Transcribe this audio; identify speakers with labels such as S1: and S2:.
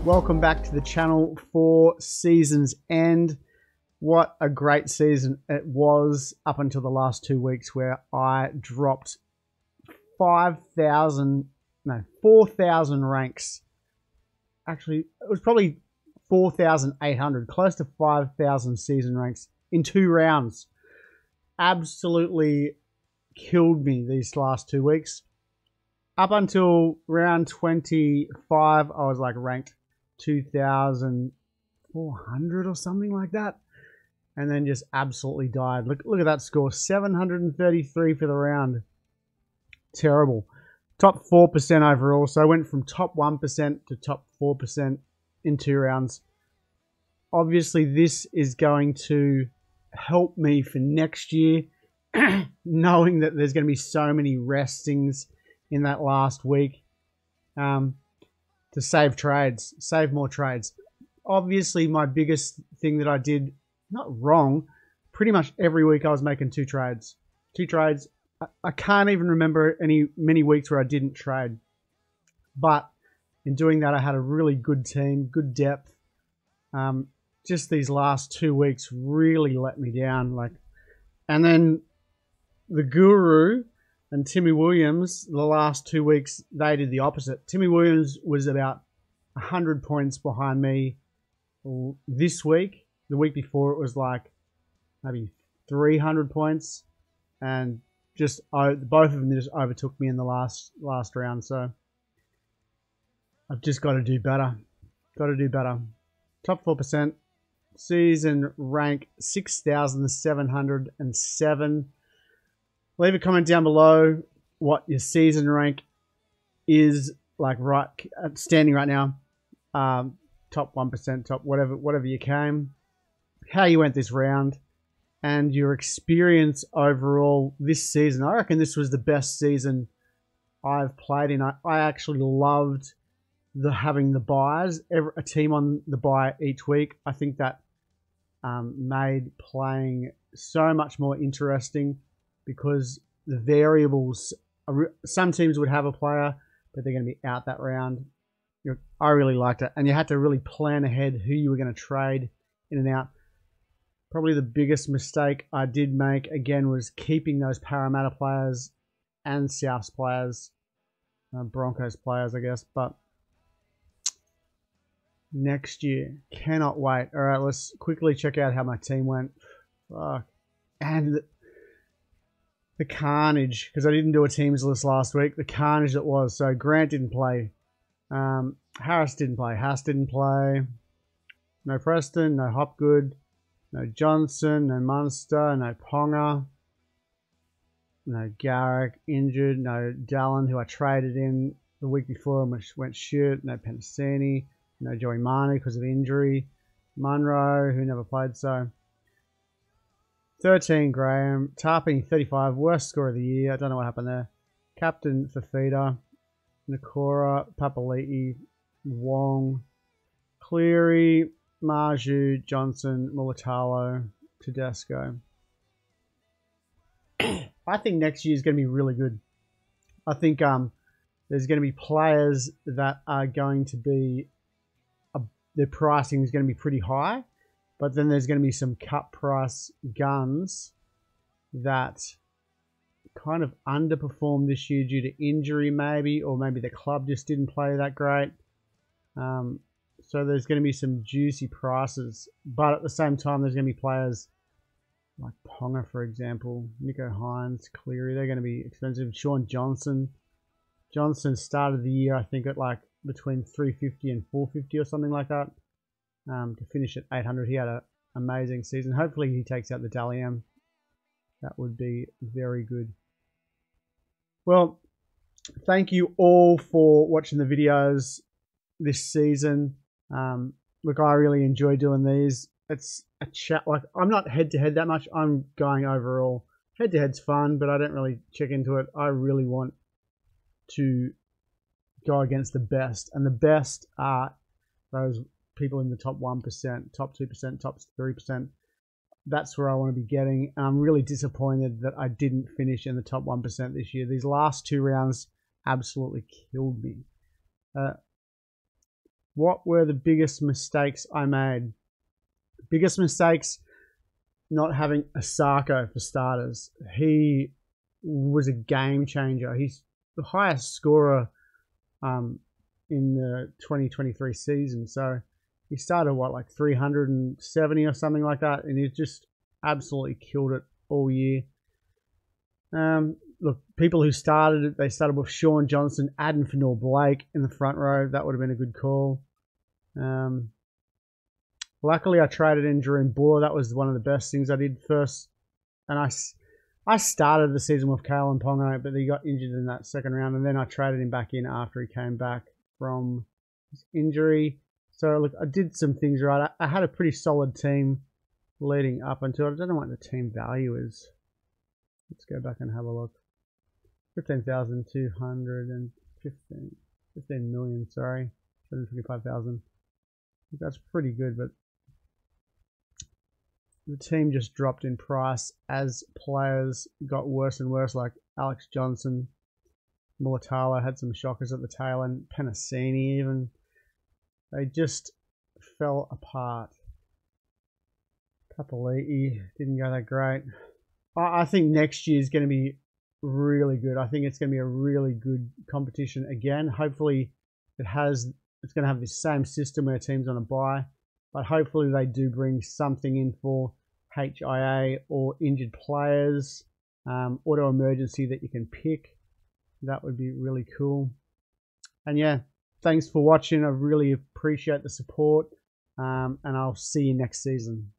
S1: Welcome back to the channel for Season's End. What a great season it was up until the last 2 weeks where I dropped 4,000 ranks. Actually, it was probably 4,800, close to 5,000 season ranks in 2 rounds. Absolutely killed me these last 2 weeks. Up until round 25, I was like ranked 2,400 or something like that. And then just absolutely died. Look at that score, 733 for the round. Terrible. Top 4% overall. So I went from top 1% to top 4% in 2 rounds. Obviously, this is going to help me for next year, knowing that there's going to be so many restings in that last week, to save trades, save more trades. Obviously, my biggest thing that I did, not wrong, pretty much every week I was making 2 trades. 2 trades. I can't even remember many weeks where I didn't trade. But in doing that, I had a really good team, good depth. Just these last 2 weeks really let me down. And then the Guru and Timmy Williams, the last 2 weeks, they did the opposite. Timmy Williams was about 100 points behind me this week. The week before, it was like maybe 300 points. And just both of them just overtook me in the last round. So I've just got to do better. Got to do better. Top 4%. Season rank 6,707. Leave a comment down below what your season rank is like standing right now. Top 1%, top whatever you came. How you went this round. And your experience overall this season. I reckon this was the best season I've played in. I actually loved having the buys, a team on the buy each week. I think that made playing so much more interesting because the variables, some teams would have a player, but they're going to be out that round. I really liked it. And you had to really plan ahead who you were going to trade in and out. Probably the biggest mistake I did make, again, was keeping those Parramatta players and Souths players, Broncos players, I guess. But next year, cannot wait. All right, let's quickly check out how my team went. Fuck. And the carnage, because I didn't do a teams list last week, the carnage that was. So Grant didn't play. Harris didn't play. Haas didn't play. No Preston, no Hopgood. No Johnson, no Munster, no Ponga, no Garrick, injured, no Dallin, who I traded in the week before and went shit, no Penasini, no Joey Manu because of injury, Munro, who never played, so 13 Graham, Tarping 35, worst score of the year, I don't know what happened there, Captain Fafita, Nakora, Papali'i, Wong, Cleary, Marju, Johnson, Mulatalo, Tedesco. I think next year is going to be really good. I think there's going to be players that are going to be, their pricing is going to be pretty high, but then there's going to be some cut price guns that kind of underperformed this year due to injury maybe, or maybe the club just didn't play that great. So there's going to be some juicy prices. But at the same time, there's going to be players like Ponga, for example. Nico Hines, Cleary, they're going to be expensive. Sean Johnson. Johnson started the year, I think, at like between 350 and 450 or something like that. To finish at 800. He had an amazing season. Hopefully he takes out the Dally M. That would be very good. Well, thank you all for watching the videos this season. Look, I really enjoy doing these. It's a chat. Like, I'm not head to head that much. I'm going overall. Head to head's fun, but I don't really check into it. I really want to go against the best, and the best are those people in the top 1%, top 2%, top 3%. That's where I want to be getting. And I'm really disappointed that I didn't finish in the top 1% this year. These last 2 rounds absolutely killed me. What were the biggest mistakes I made? Biggest mistakes, not having Osako for starters. He was a game changer. He's the highest scorer in the 2023 season. So he started, what, like 370 or something like that, and he just absolutely killed it all year. Look, people who started it, they started with Sean Johnson, Adam Fanor-Blake in the front row. That would have been a good call. Luckily, I traded in Jerome Buller. That was one of the best things I did first. And I started the season with Kalen Ponga, but he got injured in that second round, and then I traded him back in after he came back from his injury. So, look, I did some things right. I had a pretty solid team leading up until, I don't know what the team value is. Let's go back and have a look. 15 million, sorry. 725,000. That's pretty good, but the team just dropped in price as players got worse and worse, like Alex Johnson. Mulatalo had some shockers at the tail end. Penasini even. They just fell apart. Papali'i didn't go that great. I think next year is going to be really good. I think it's going to be a really good competition again. Hopefully it's going to have the same system where teams on a bye, but hopefully they do bring something in for HIA or injured players, auto emergency that you can pick. That would be really cool. And yeah, thanks for watching. I really appreciate the support, and I'll see you next season.